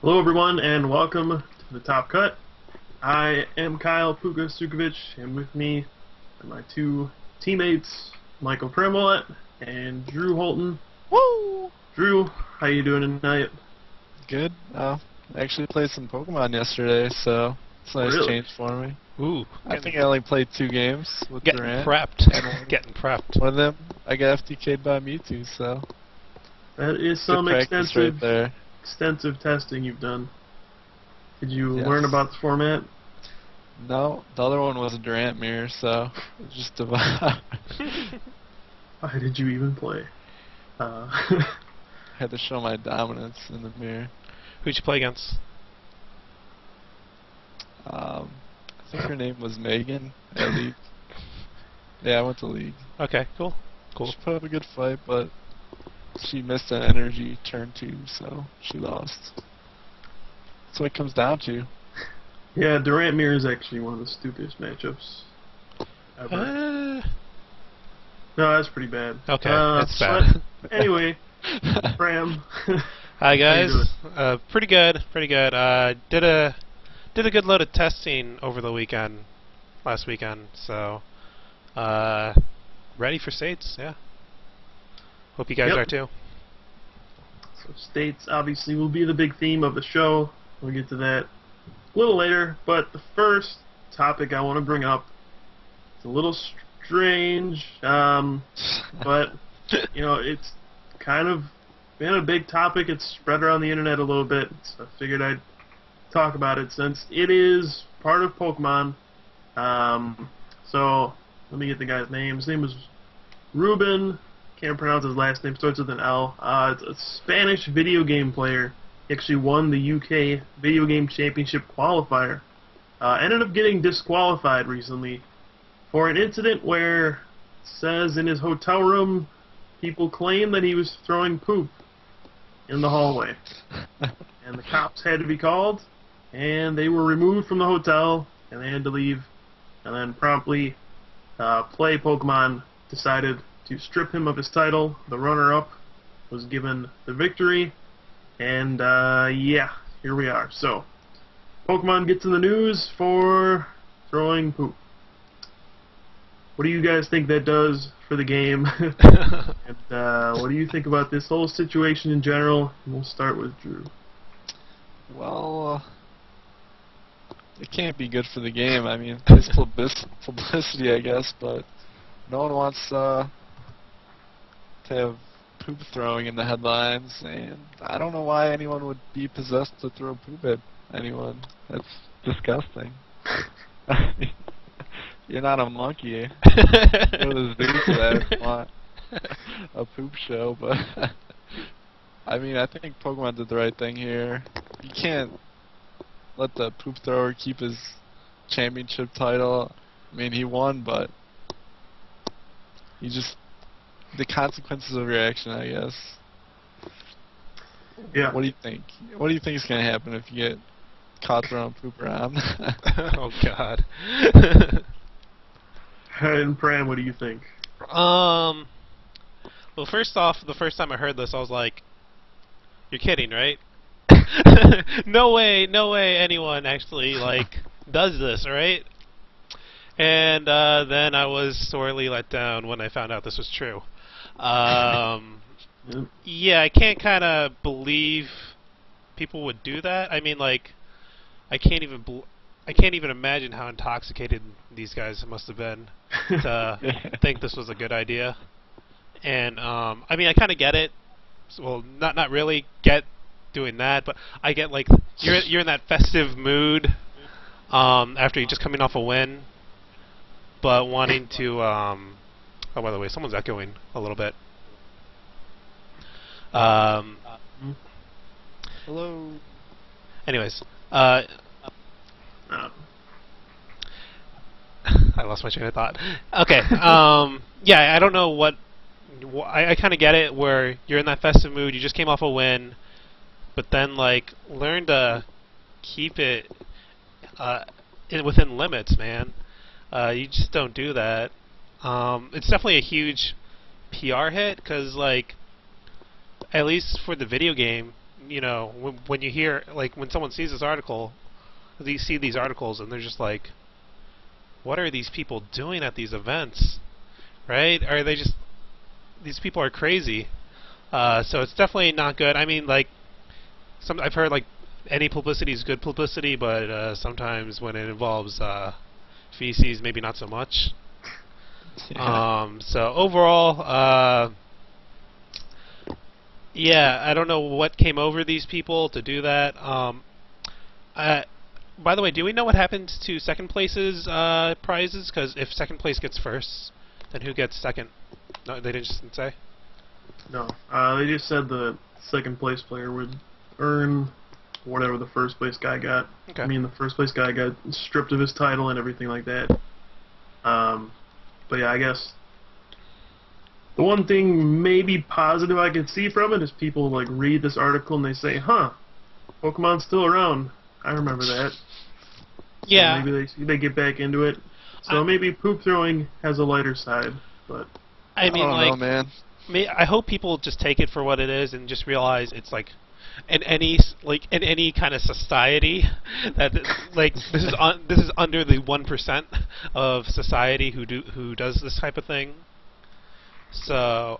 Hello everyone and welcome to the Top Cut. I am Kyle Puka Sukovic and with me are my two teammates, Michael Pram and Drew Holton. Woo! Drew, how you doing tonight? Good. I actually played some Pokemon yesterday, so it's a nice Really? change for me. Ooh, I think I only played 2 games with getting Durant. prepped. And Getting prepped. one of them, I got FTK'd by Mewtwo, so That is good some practice right there. extensive testing you've done. Did you Yes. learn about the format? No, the other one was a Durant mirror, so it just devour. Why did you even play? Had to show my dominance in the mirror. Who'd you play against? I think her name was Megan at League. Yeah, I went to League. Okay, cool. Cool. She put up a good fight, but she missed an energy turn 2, so she lost. That's what it comes down to. Yeah, Durant Mirror is actually one of the stupidest matchups ever. No, that's pretty bad. Okay, that's bad. But anyway, Pram. Hi you guys. Pretty good. Pretty good. Did a good load of testing over the weekend, last weekend. So, ready for states? Yeah. Hope you guys Yep. are too. So states obviously will be the big theme of the show. We'll get to that a little later. But the first topic I want to bring up is a little strange, but you know it's kind of been a big topic. It's spread around the internet a little bit, so I figured I'd talk about it since it is part of Pokemon. So let me get the guy's name. His name is Ruben. Can't pronounce his last name. Starts with an L. It's a Spanish video game player. He actually won the UK Video Game Championship qualifier. Ended up getting disqualified recently for an incident where it says in his hotel room people claim that he was throwing poop in the hallway. And the cops had to be called, and they were removed from the hotel, and they had to leave. And then promptly, Play Pokemon decided to strip him of his title. The runner-up was given the victory, and yeah, here we are. So, Pokemon gets in the news for throwing poop. What do you guys think that does for the game? And what do you think about this whole situation in general? And we'll start with Drew. Well, it can't be good for the game. I mean, it's publicity, I guess, but no one wants to have poop throwing in the headlines, and I don't know why anyone would be possessed to throw poop at anyone. That's disgusting. I mean, you're not a monkey. Go to the zoo for that if you want a poop show, but I mean, I think Pokemon did the right thing here. You can't let the poop thrower keep his championship title. I mean, he won, but the consequences of your action, I guess. Yeah. What do you think? What do you think is going to happen if you get caught throwing poop around? Oh God. And Pram, what do you think? Well, first off, the first time I heard this, I was like, "You're kidding, right?" No way anyone actually like does this, right? And then I was sorely let down when I found out this was true. Yeah, I can't kind of believe people would do that. I mean, like, I can't even imagine how intoxicated these guys must have been to think this was a good idea. And I mean, I kind of get it. Well, not really get doing that, but I get like you're in that festive mood after you're just coming off a win, but wanting to. Oh, by the way, someone's echoing a little bit. Hello. Anyways, Uh, I lost my train of thought. Okay. Yeah, I don't know what. I kind of get it where you're in that festive mood. You just came off a win, but then like learn to keep it within limits, man. You just don't do that. It's definitely a huge PR hit because, like, at least for the video game, you know, when you hear, like, when someone sees this article, they see these articles and they're just like, what are these people doing at these events, right? Are they just, these people are crazy. So it's definitely not good. I mean, like, I've heard, like, any publicity is good publicity, but sometimes when it involves feces, maybe not so much. Yeah. So overall, yeah, I don't know what came over these people to do that. By the way, do we know what happens to second place's prizes? Because if second place gets first, then who gets second? No, they didn't just say. No, they just said the second place player would earn whatever the first place guy got. Okay. I mean, the first place guy got stripped of his title and everything like that. But yeah, I guess the one thing maybe positive I could see from it is people like read this article and they say, "Huh, Pokemon's still around. I remember that." So Yeah. maybe they get back into it. So maybe poop throwing has a lighter side, but I mean, don't like, know, man. I hope people just take it for what it is and just realize it's like in any kind of society that like this is under the 1% of society who does this type of thing. So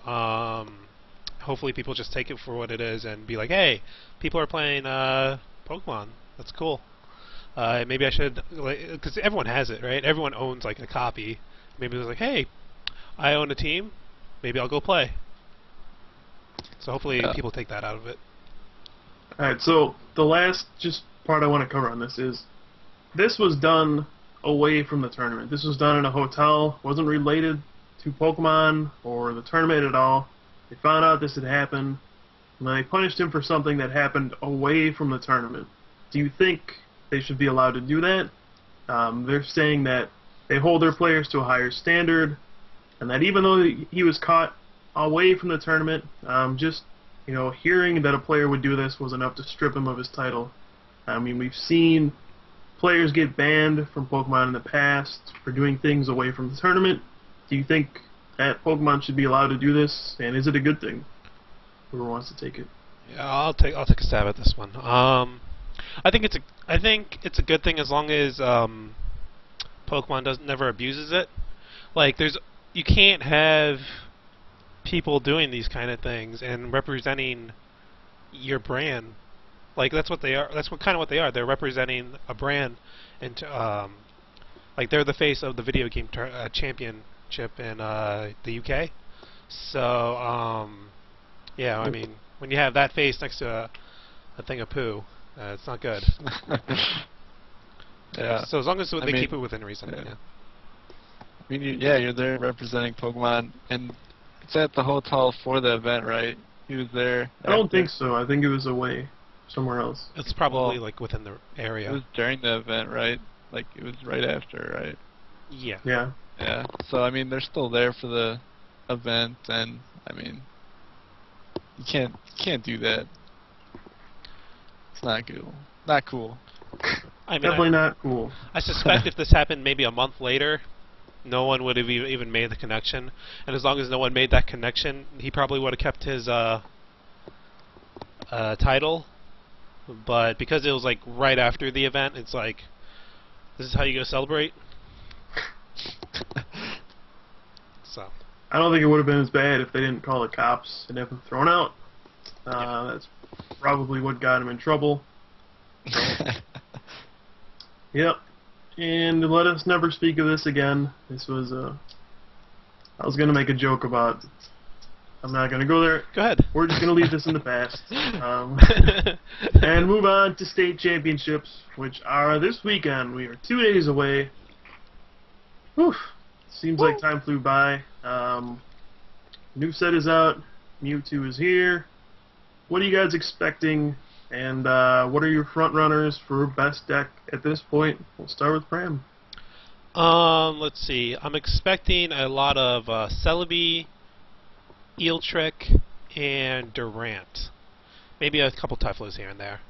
hopefully people just take it for what it is and be like, hey, people are playing Pokemon. That's cool. Maybe I should, because everyone has it, right? Everyone owns like a copy. Maybe it's like, hey, I own a team. Maybe I'll go play. So hopefully people take that out of it. alright, so the last just part I want to cover on this was done away from the tournament. This was done in a hotel, wasn't related to Pokemon or the tournament at all. They found out this had happened, and they punished him for something that happened away from the tournament. Do you think they should be allowed to do that? They're saying that they hold their players to a higher standard, and that even though he was caught away from the tournament, just hearing that a player would do this was enough to strip him of his title. I mean, we've seen players get banned from Pokemon in the past for doing things away from the tournament. Do you think that Pokemon should be allowed to do this, and is it a good thing? Whoever wants to take it. Yeah, I'll take a stab at this one. I think it's a good thing as long as Pokemon never abuses it. Like, you can't have people doing these kind of things and representing your brand. Like, that's what they are. That's kind of what they are. They're representing a brand, and like they're the face of the video game championship in the UK. So yeah, I mean, when you have that face next to a thing of poo, it's not good. Yeah. So as long as they keep it within reason. Yeah. I mean, you're there representing Pokemon, and it's at the hotel for the event, right? He was there. I don't think so. I think it was away somewhere else. It's probably like within the area. It was during the event, right? Like it was right after, right? Yeah. Yeah. Yeah. So I mean, they're still there for the event, and I mean, you can't do that. It's not cool. Not cool. I mean, Definitely not cool. I suspect if this happened maybe a month later, no one would have even made the connection. And as long as no one made that connection, he probably would have kept his title. But because it was like right after the event, it's like, this is how you go celebrate. So. I don't think it would have been as bad if they didn't call the cops and have him thrown out. That's probably what got him in trouble. Yep. And let us never speak of this again. This was I was going to make a joke about... I'm not going to go there. Go ahead. We're just going to leave this in the past. And move on to state championships, which are this weekend. We are 2 days away. Whew. Seems like time flew by. New set is out. Mewtwo is here. What are you guys expecting? And what are your front runners for best deck at this point? We'll start with Pram. Let's see. I'm expecting a lot of Celebi, Eeltrick, and Durant. Maybe a couple Typhlos here and there.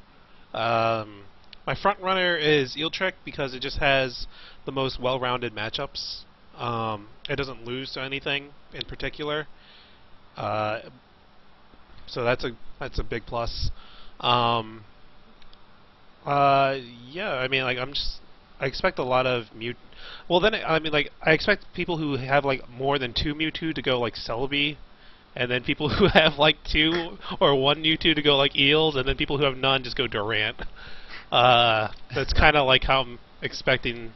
My front runner is Eeltrick because it just has the most well-rounded matchups. It doesn't lose to anything in particular. So that's a big plus. Um, yeah, I mean, like, I expect a lot of Well, then, I mean, like, I expect people who have, like, more than 2 Mewtwo to go, like, Celebi, and then people who have, like, 2 or 1 Mewtwo to go, like, Eels, and then people who have none just go Durant. That's kind of like how I'm expecting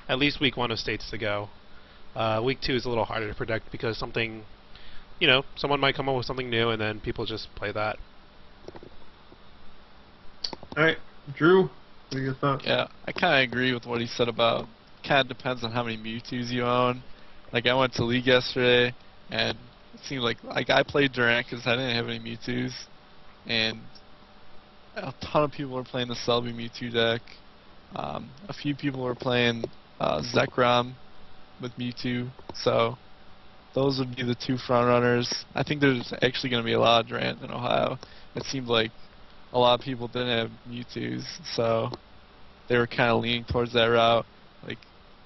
at least week 1 of States to go. Week 2 is a little harder to predict because someone might come up with something new, and then people just play that. Alright, Drew, what are your thoughts? Yeah, I kind of agree with what he said about. Kind of depends on how many Mewtwo's you own. Like I went to League yesterday, and it seemed like I played Durant because I didn't have any Mewtwo's, and a ton of people were playing the Celebi Mewtwo deck. A few people were playing Zekrom with Mewtwo, so those would be the 2 front runners. I think there's actually going to be a lot of Durant in Ohio. It seemed like a lot of people didn't have Mewtwo's, so they were kind of leaning towards that route. Like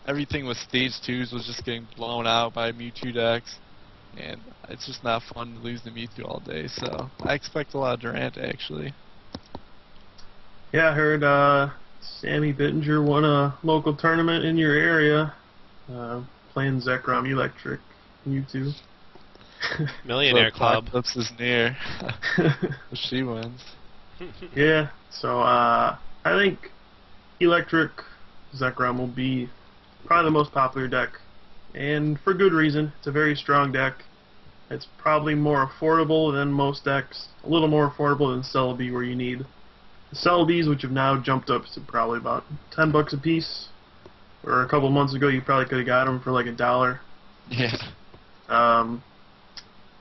everything with Stage 2s was just getting blown out by Mewtwo decks, and it's just not fun to lose the Mewtwo all day. So I expect a lot of Durant actually. Yeah, I heard Sammy Bittinger won a local tournament in your area, playing Zekrom Electric, Mewtwo. Millionaire Club. Apocalypse is near. She wins. Yeah, so I think Electric Zekrom will be probably the most popular deck, and for good reason. It's a very strong deck. It's probably more affordable than most decks, a little more affordable than Celebi, where you need the Celebis, which have now jumped up to probably about $10 a piece, where a couple months ago you probably could have got them for like $1. Yeah.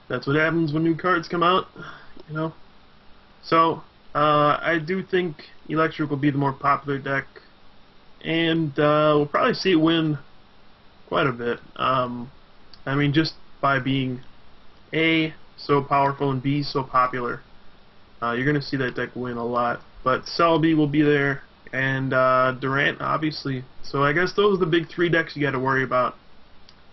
That's what happens when new cards come out, you know. So I do think Electric will be the more popular deck, and we'll probably see it win quite a bit. I mean, just by being A, so powerful, and B, so popular. You're going to see that deck win a lot. But Celebi will be there, and Durant, obviously. So I guess those are the big 3 decks you got to worry about.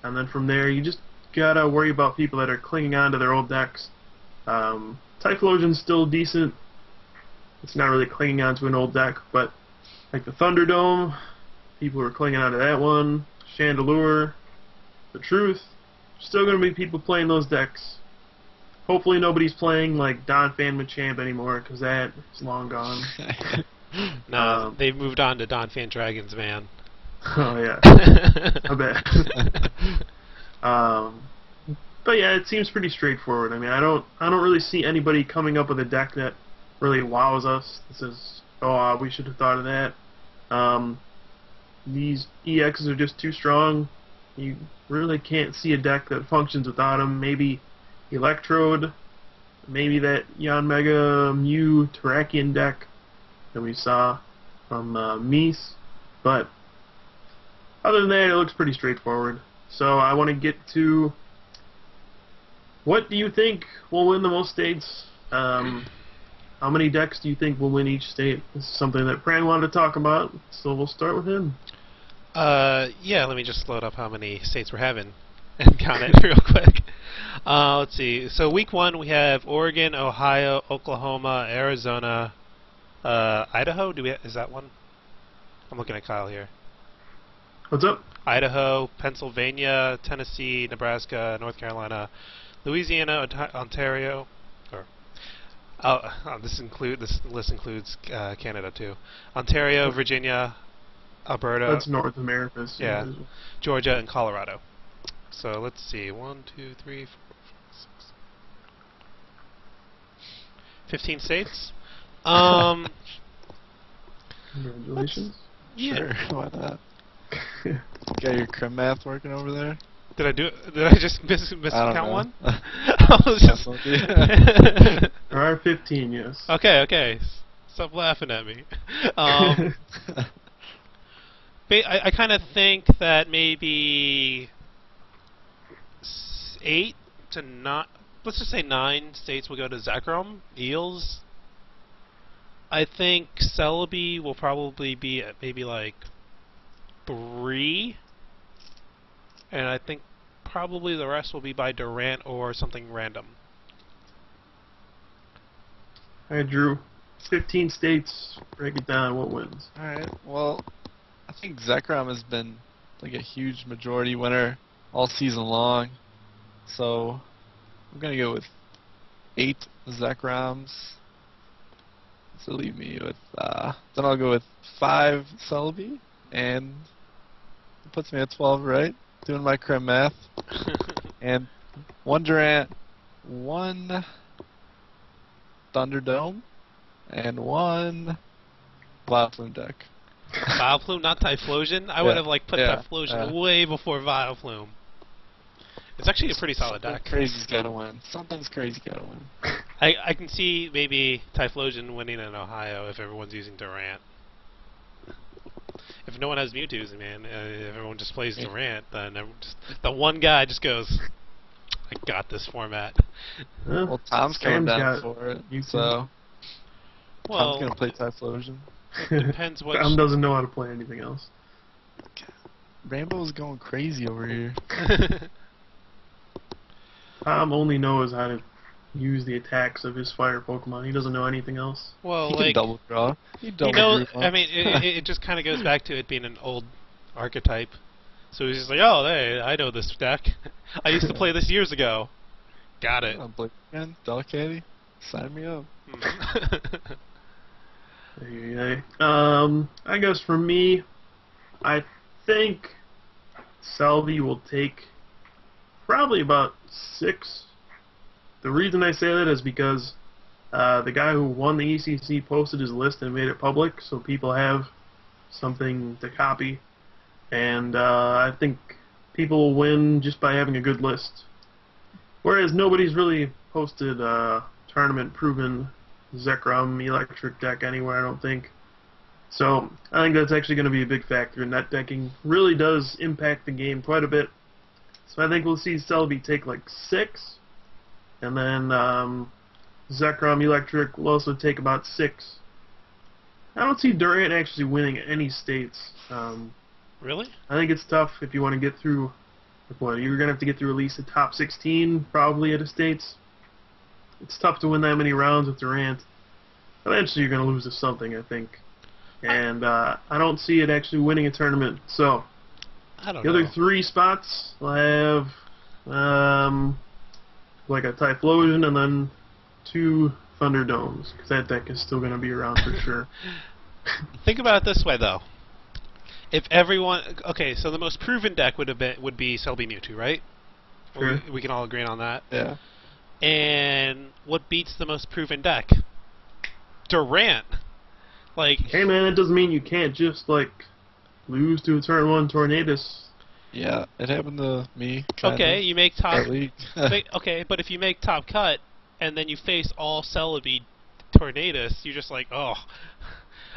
And then from there, you just got to worry about people that are clinging on to their old decks. Typhlosion's still decent. It's not really clinging on to an old deck, but like the Thunderdome, people are clinging on to that one. Chandelure, the Truth, still going to be people playing those decks. Hopefully nobody's playing like Don Fan Machamp anymore, because that is long gone. No, they've moved on to Don Fan Dragons, man. Oh yeah, I bet. But yeah, it seems pretty straightforward. I mean, I don't really see anybody coming up with a deck that really wows us. This is, we should have thought of that. These EXs are just too strong. You really can't see a deck that functions without them. Maybe Electrode, maybe that Yanmega Mew Terrakion deck that we saw from Mies, but other than that, it looks pretty straightforward. So I want to get to, what do you think will win the most states? How many decks do you think will win each state? This is something that Pram wanted to talk about, so we'll start with him. Yeah, let me just load up how many states we're having and count it real quick. Let's see. So week 1 we have Oregon, Ohio, Oklahoma, Arizona, Idaho. Is that one? I'm looking at Kyle here. What's up? Idaho, Pennsylvania, Tennessee, Nebraska, North Carolina, Louisiana, Ontario. This list includes Canada too. Ontario, Virginia, Alberta. That's North America. So yeah, Georgia and Colorado. So let's see. 1, 2, 3, 4, 5, 6, 15 states. Congratulations. Yeah. Sure, why not? Got your crim math working over there? Did I just miscount one? I was just There are 15, yes. Okay. Stop laughing at me. I kind of think that maybe 8 to 9, let's just say 9 states will go to Zekrom, Eels. I think Celebi will probably be at maybe like 3. And I think probably the rest will be by Durant or something random. Alright, Drew. 15 states. Break it down. What wins? Alright, well, I think Zekrom has been like a huge majority winner all season long. So I'm gonna go with 8 Zekroms. So leave me with then I'll go with 5 Celebi, and it puts me at 12, right? Doing my crim math. And 1 Durant, 1 Thunderdome, and 1 Vileplume deck. Vileplume, not Typhlosion? I would have like put Typhlosion way before Vileplume. It's actually a pretty solid deck. Crazy's gotta win. Something's crazy gotta win. I can see maybe Typhlosion winning in Ohio if everyone's using Durant. If no one has Mewtwo's, man, if everyone just plays Durant, then the one guy just goes, I got this format. Well, Tom's coming down for it, so well, Tom's gonna play Typhlosion. It depends what. Tom doesn't know how to play anything else. Rainbow's going crazy over here. Tom only knows how to use the attacks of his fire Pokemon. He doesn't know anything else. Well, he like can double draw. He double draw. I mean, it just kind of goes back to it being an old archetype. So he's just like, oh, hey, I know this deck. I used to play this years ago. Got it. Blaziken, Delcatty, sign me up. I guess for me, I think Selby will take probably about 6. The reason I say that is because the guy who won the ECC posted his list and made it public, so people have something to copy. And I think people will win just by having a good list. Whereas nobody's really posted tournament-proven Zekrom Electric deck anywhere, I don't think. So I think that's actually going to be a big factor, and that decking really does impact the game quite a bit. So I think we'll see Selby take like 6, and then Zekrom Electric will also take about 6. I don't see Durant actually winning any states. Really? I think it's tough if you want to get through. Well, you're going to have to get through at least the top 16 probably at the states. It's tough to win that many rounds with Durant. Eventually you're going to lose to something, I think. And I don't see it actually winning a tournament. So I don't the know. other 3 spots will have like a Typhlosion and then 2 Thunderdomes, because that deck is still going to be around for sure. Think about it this way, though. If everyone, okay, so the most proven deck would be Selby Mewtwo, right? Sure. We can all agree on that. Yeah. And what beats the most proven deck? Durant. Like, hey man, that doesn't mean you can't just like lose to a turn 1 Tornadus. Yeah, it happened to me. Kinda. okay, you make top. Okay, but if you make top cut and then you face all Celebi Tornadus, you're just like, oh,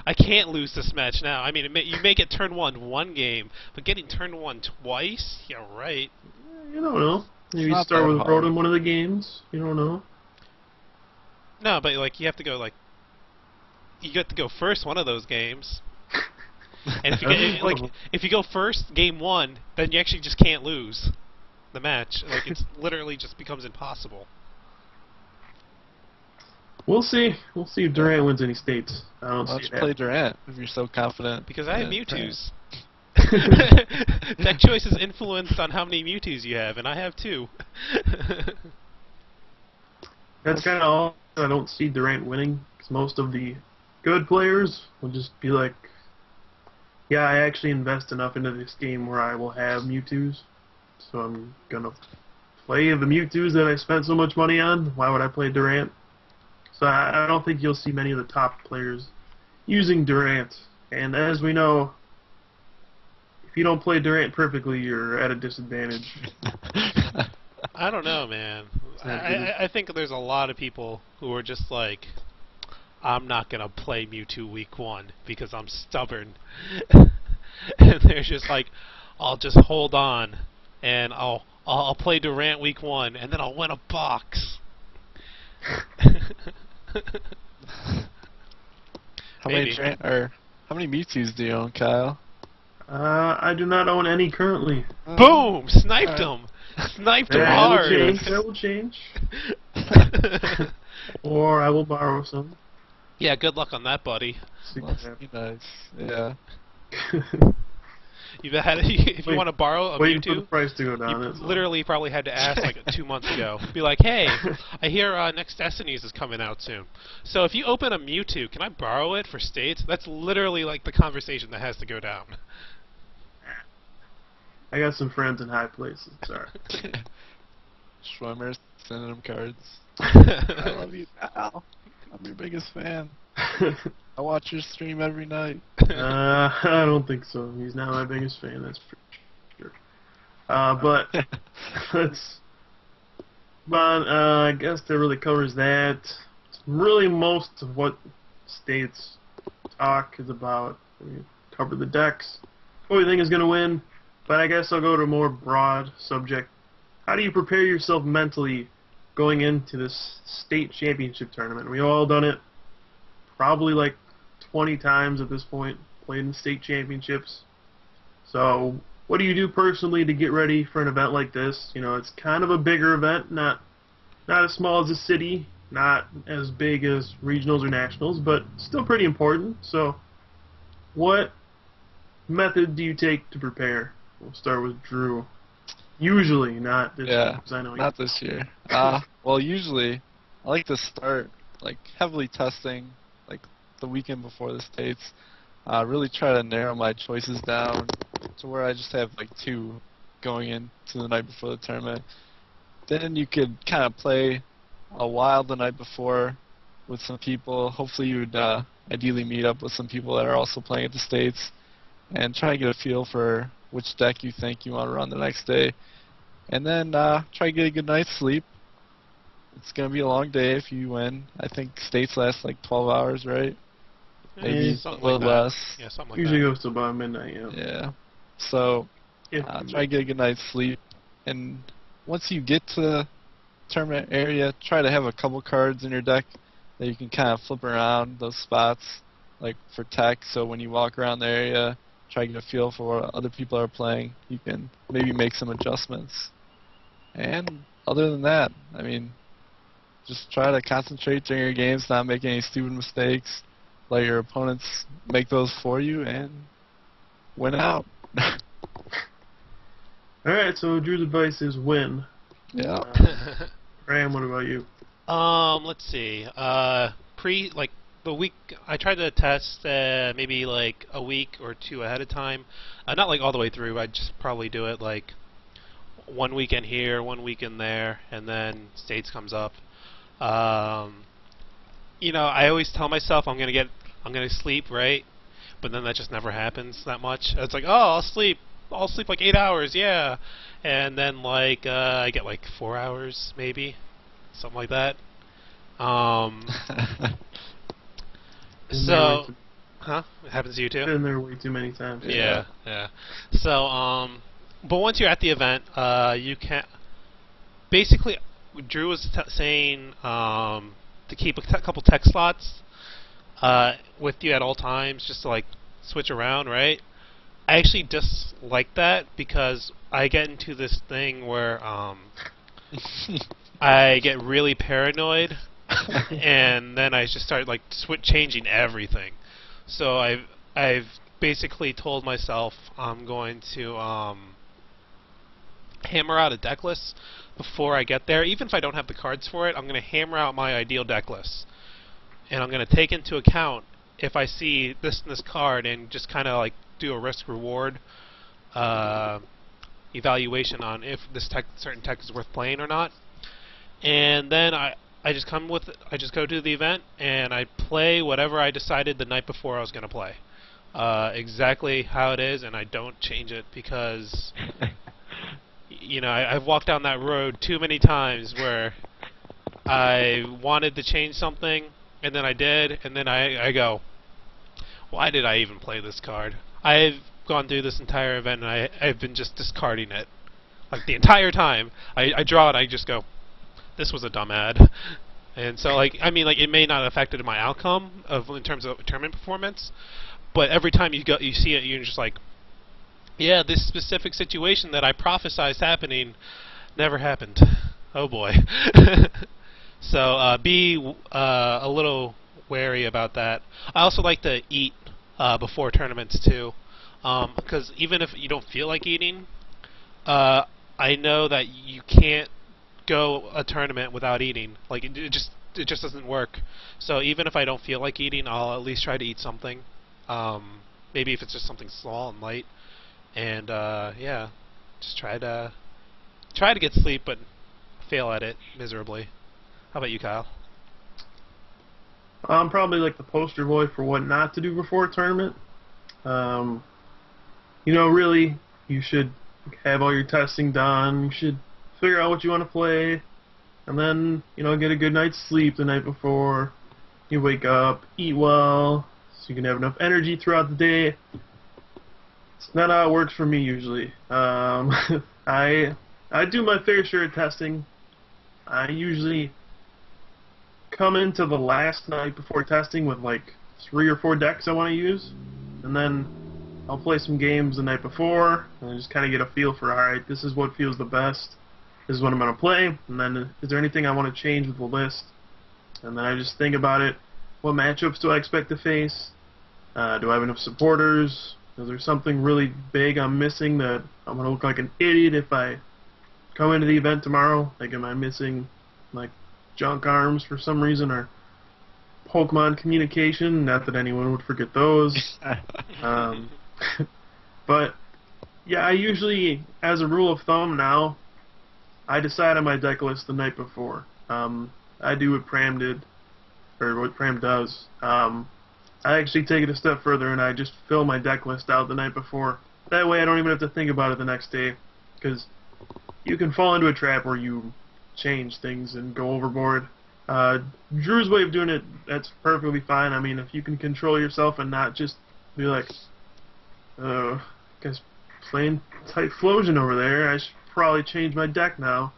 I can't lose this match now. I mean, you make it turn 1 game, but getting turn 1 twice, yeah, right. You don't know. Maybe you not start that with hard. Road in one of the games. You don't know. No, but like you have to go like you get to go first one of those games. And if you get, if you go first game 1, then you actually just can't lose the match. Like it's literally just becomes impossible. We'll see. We'll see if Durant wins any states. I don't let's see that. play Durant if you're so confident. Because I have Yeah, Mewtwo's. Deck choice is influenced on how many Mewtwo's you have, and I have 2. That's kind of all. I don't see Durant winning, because most of the good players will just be like, yeah, I actually invest enough into this game where I will have Mewtwo's, so I'm going to play the Mewtwo's that I spent so much money on. Why would I play Durant? So I don't think you'll see many of the top players using Durant. And as we know, if you don't play Durant perfectly, you're at a disadvantage. I don't know, man. I think there's a lot of people who are just like, I'm not gonna play Mewtwo week 1 because I'm stubborn, and they're just like, I'll just hold on, and I'll play Durant week 1, and then I'll win a box. How many Mewtwo's do you own, Kyle? I do not own any currently. Boom! Sniped him! Sniped him hard! That will change. Or I will borrow some. Yeah, good luck on that, buddy. Must be nice. Yeah. You've had if you want to borrow a Waiting for the Mewtwo, price to go down. you That's all. literally probably had to ask like 2 months ago. Be like, hey, I hear next Destinies is coming out soon. So if you open a Mewtwo, can I borrow it for states? That's literally like the conversation that has to go down. I got some friends in high places. Sorry. Schwimmer's sending him cards. I love you, Al. I'm your biggest fan. I watch your stream every night. I don't think so. He's not my biggest fan, that's for sure. But I guess that really covers that. Really, most of what states talk is about. We cover the decks, who we think is going to win. But I guess I'll go to a more broad subject. How do you prepare yourself mentally going into this state championship tournament? We've all done it probably like 20 times at this point, played in state championships. So what do you do personally to get ready for an event like this? You know, it's kind of a bigger event, not as small as a city, not as big as regionals or nationals, but still pretty important. So what method do you take to prepare? We'll start with Drew. Usually, not this year, 'cause I know not this year. Well, usually, I like to start like heavily testing, like the weekend before the states. Really try to narrow my choices down to where I just have like 2 going into the night before the tournament. Then you could kind of play a while the night before with some people. Hopefully, you'd ideally meet up with some people that are also playing at the states, and try to get a feel for which deck you think you want to run the next day. And then try to get a good night's sleep. It's going to be a long day if you win. I think states last like 12 hours, right? Maybe a little less. Yeah, something like usually that. goes to about midnight, yeah. Yeah. So try to get a good night's sleep. And once you get to the tournament area, try to have a couple cards in your deck that you can kind of flip around those spots, like for tech. So when you walk around the area, try to get a feel for what other people are playing. You can maybe make some adjustments. And other than that, I mean, just try to concentrate during your games, not make any stupid mistakes. Let your opponents make those for you and win out. Alright, so Drew's advice is win. Yeah. Pram, what about you? Let's see. Like the week, I tried to test maybe like a week or 2 ahead of time. Not like all the way through. I'd just probably do it like 1 weekend here, 1 weekend there, and then states comes up. You know, I always tell myself I'm gonna sleep, right? But then that just never happens that much. It's like, oh, I'll sleep like 8 hours, yeah, and then like I get like 4 hours maybe, something like that. So, it happens to you too? Been there way too many times. Yeah. So, but once you're at the event, you can basically. Drew was saying to keep a couple tech slots with you at all times, just to like switch around, right? I actually dislike that because I get into this thing where I get really paranoid, and then I just start like changing everything. So I've basically told myself I'm going to hammer out a deck list before I get there. Even if I don't have the cards for it, I'm going to hammer out my ideal deck list. And I'm going to take into account if I see this and this card and just kind of like do a risk-reward evaluation on if this certain tech is worth playing or not. And then I just go to the event and I play whatever I decided the night before I was going to play. Exactly how it is, and I don't change it because you know, I've walked down that road too many times where I wanted to change something, and then I did, and then I go, why did I even play this card? I've gone through this entire event, and I've been just discarding it. Like, the entire time. I draw it, I just go, this was a dumb ad. And so, like, I mean, like, it may not have affected my outcome in terms of tournament performance, but every time you see it, you're just like, yeah, this specific situation that I prophesized happening never happened. Oh boy. So be a little wary about that. I also like to eat before tournaments too, because even if you don't feel like eating, I know that you can't go a tournament without eating. Like it just doesn't work. So even if I don't feel like eating, I'll at least try to eat something. Maybe if it's just something small and light, and yeah, just try to get sleep, but fail at it miserably. How about you, Kyle? I'm probably like the poster boy for what not to do before a tournament. Um, really, you should have all your testing done. You should figure out what you want to play, and then, get a good night's sleep the night before. You wake up, eat well, so you can have enough energy throughout the day. It's not how it works for me usually. I do my fair share of testing. I usually come into the last night before testing with like 3 or 4 decks I want to use, and then I'll play some games the night before, and I just kind of get a feel for, alright, this is what feels the best, this is what I'm going to play, and then is there anything I want to change with the list, and then I just think about it, what matchups do I expect to face, do I have enough supporters, is there something really big I'm missing that I'm going to look like an idiot if I come into the event tomorrow, like am I missing like junk arms for some reason, or Pokemon communication, not that anyone would forget those. But yeah, I usually, as a rule of thumb now, I decide on my deck list the night before. I do what Pram did, or what Pram does. I actually take it a step further and I just fill my deck list out the night before. That way I don't even have to think about it the next day, because you can fall into a trap where you change things and go overboard. Drew's way of doing it, that's perfectly fine. I mean, if you can control yourself and not just be like, guys playing Typhlosion over there, I should probably change my deck now.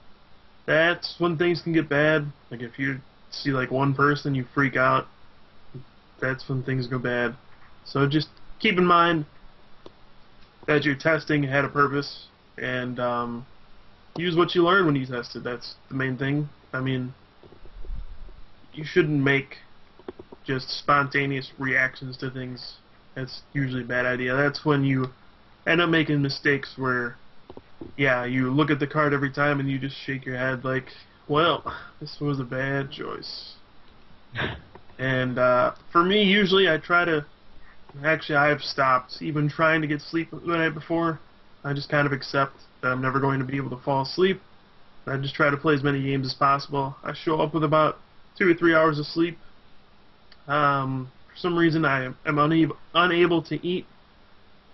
That's when things can get bad. Like if you see like one person, you freak out, that's when things go bad. So just keep in mind that your testing had a purpose, and use what you learn when you tested. That's the main thing. I mean, you shouldn't make just spontaneous reactions to things. That's usually a bad idea. That's when you end up making mistakes where, yeah, you look at the card every time and you just shake your head like, well, this was a bad choice. And for me, usually I try to, actually I have stopped even trying to get sleep the night before. I just kind of accept that I'm never going to be able to fall asleep. I just try to play as many games as possible. I show up with about 2 or 3 hours of sleep. For some reason I am unable to eat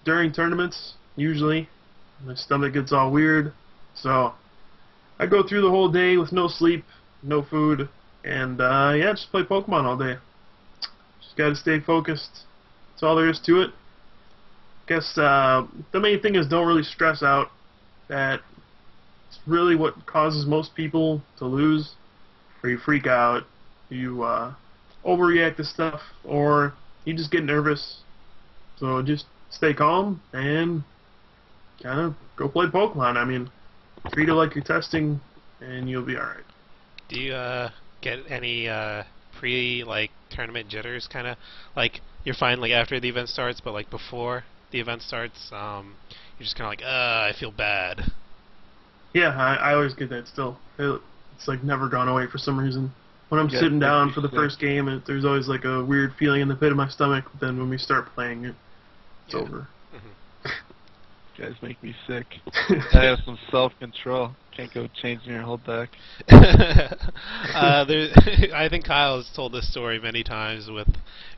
during tournaments, usually. My stomach gets all weird. So I go through the whole day with no sleep, no food, and yeah, just play Pokemon all day. Just gotta stay focused. That's all there is to it. Guess the main thing is don't really stress out. That's really what causes most people to lose, or you freak out, you overreact to stuff, or you just get nervous. So just stay calm and kind of go play Pokemon. I mean, treat it like you're testing, and you'll be alright. Do you get any tournament jitters, kind of like you're fine like after the event starts, but like before the event starts, you're just kind of like, I feel bad. Yeah, I always get that still. It's like never gone away for some reason. When I'm sitting down for the first game, there's always like a weird feeling in the pit of my stomach, but then when we start playing, it's over. You guys make me sick. I have some self-control. Can't go changing your whole deck. I think Kyle has told this story many times with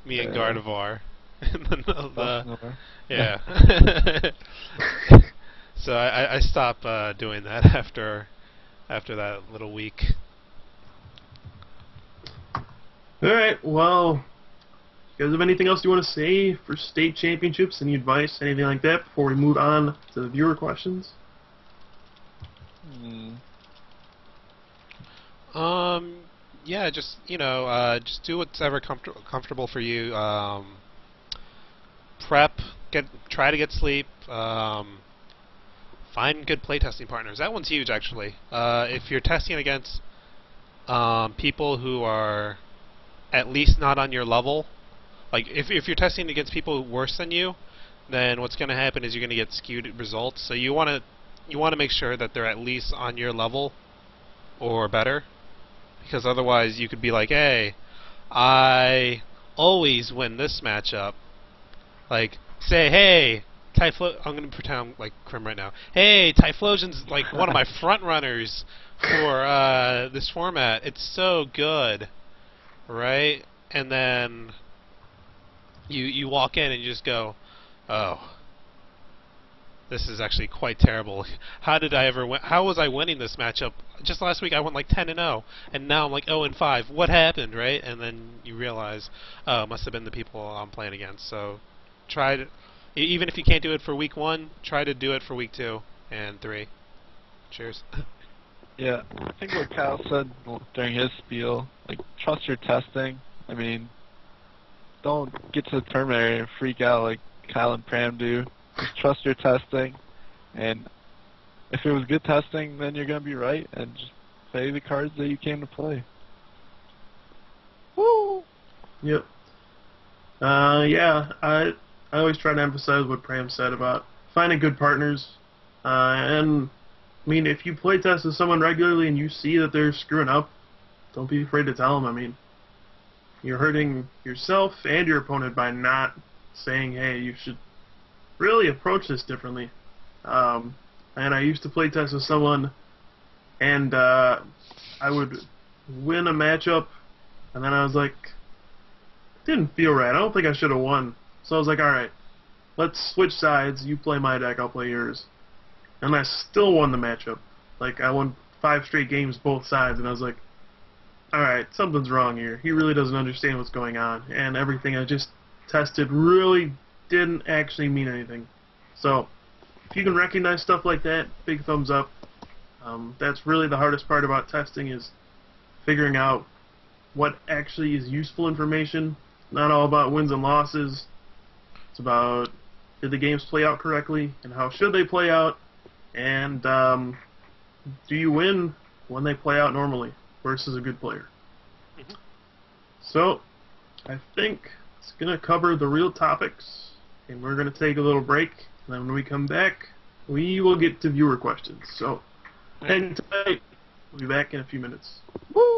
me and Gardevoir. Yeah. So I stopped doing that after that little week. Alright, well, you guys have anything else you want to say for state championships? Any advice, anything like that, before we move on to the viewer questions? Yeah, just just do what's ever comfortable for you. Prep, try to get sleep. Find good playtesting partners. That one's huge, actually. If you're testing against people who are at least not on your level. Like if you're testing against people worse than you, then what's going to happen is you're going to get skewed results. So you want to make sure that they're at least on your level or better, because otherwise you could be like, hey, I always win this matchup. Like, say, hey, I'm going to pretend I'm like Krim right now. Hey, Typhlosion's like one of my front runners for this format. It's so good, right? And then you walk in and you just go, oh, this is actually quite terrible. How did I ever win? How was I winning this matchup? Just last week I went like 10-0, and now I'm like 0-5. What happened, right? And then you realize, oh, it must have been the people I'm playing against. So try to, even if you can't do it for week 1, try to do it for week 2 and 3. Cheers. Yeah, I think what Kyle said during his spiel, like, trust your testing. I mean, don't get to the tournament area and freak out like Kyle and Pram do. Just trust your testing, and if it was good testing, then you're going to be right, and just play the cards that you came to play. Woo! Yep. Yeah, I always try to emphasize what Pram said about finding good partners, and I mean, if you play test with someone regularly and you see that they're screwing up, don't be afraid to tell them. I mean, you're hurting yourself and your opponent by not saying, hey, you should really approach this differently. And I used to play test with someone, and I would win a matchup, and then I was like, it didn't feel right. I don't think I should have won. So I was like, alright, let's switch sides. You play my deck, I'll play yours. And I still won the matchup. Like, I won 5 straight games both sides, and I was like, alright, something's wrong here. He really doesn't understand what's going on, and everything I just tested really didn't actually mean anything. So, if you can recognize stuff like that, big thumbs up. That's really the hardest part about testing, is figuring out what actually is useful information. Not all about wins and losses. It's about, did the games play out correctly, and how should they play out, and do you win when they play out normally versus a good player. Mm-hmm. So, I think it's going to cover the real topics, and we're going to take a little break, and then when we come back, we will get to viewer questions. So, hang tight. We'll be back in a few minutes. Woo!